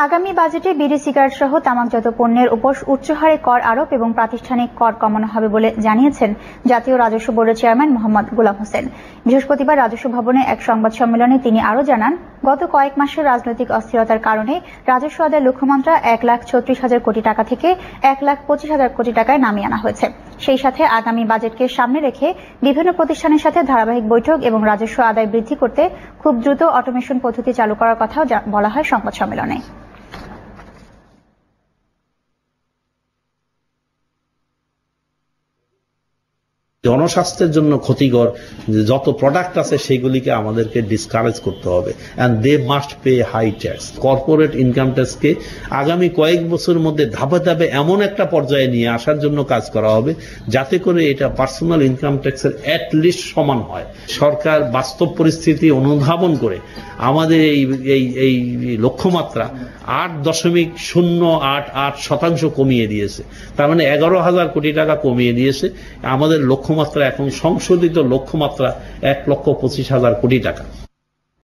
আগামী বাজেটে বিড়ি সিগারেট সহ তামাকজাত পণ্যের উপর উচ্চ হারে কর আরোপ এবং প্রাতিষ্ঠানিক কর কমানো হবে বলে জানিয়েছেন জাতীয় রাজস্ব বোর্ডের চেয়ারম্যান মোহাম্মদ গোলাম হোসেন। বৃহস্পতিবার রাজস্ব ভবনে এক সংবাদ সম্মেলনে তিনি আরও জানান, গত কয়েক মাসের রাজনৈতিক অস্থিরতার কারণে রাজস্ব আদায় লক্ষ্যমাত্রা 1,36,000 কোটি টাকা থেকে 1,25,000 কোটি টাকায় নামিয়ে আনা হয়েছে। সেই সাথে আগামী বাজেটকে সামনে রেখে বিভিন্ন প্রতিষ্ঠানের সাথে ধারাবাহিক বৈঠক এবং রাজস্ব আদায় বৃদ্ধি করতে খুব দ্রুত অটোমেশন পদ্ধতি চালু করার কথাও বলা হয় সংবাদ সম্মেলনে। জনস্বাস্থ্যের জন্য ক্ষতিকর যত প্রোডাক্ট আছে সেগুলিকে আমাদেরকে ডিসকারেজ করতে হবে, and they must pay high tax. Corporate income ট্যাক্সকে আগামী কয়েক বছরের মধ্যে ধাপে ধাপে এমন একটা পর্যায়ে নিয়ে আসার জন্য কাজ করা হবে যাতে করে এটা পার্সোনাল ইনকাম ট্যাক্সের অ্যাটলিস্ট সমান হয়। সরকার বাস্তব পরিস্থিতি অনুধাবন করে আমাদের এই লক্ষ্যমাত্রা 8.088% কমিয়ে দিয়েছে। তার মানে 11,000 কোটি টাকা কমিয়ে দিয়েছে। আমাদের লক্ষ্যমাত্রা এখন সংশোধিত লক্ষ্যমাত্রা 1,25,000 কোটি টাকা।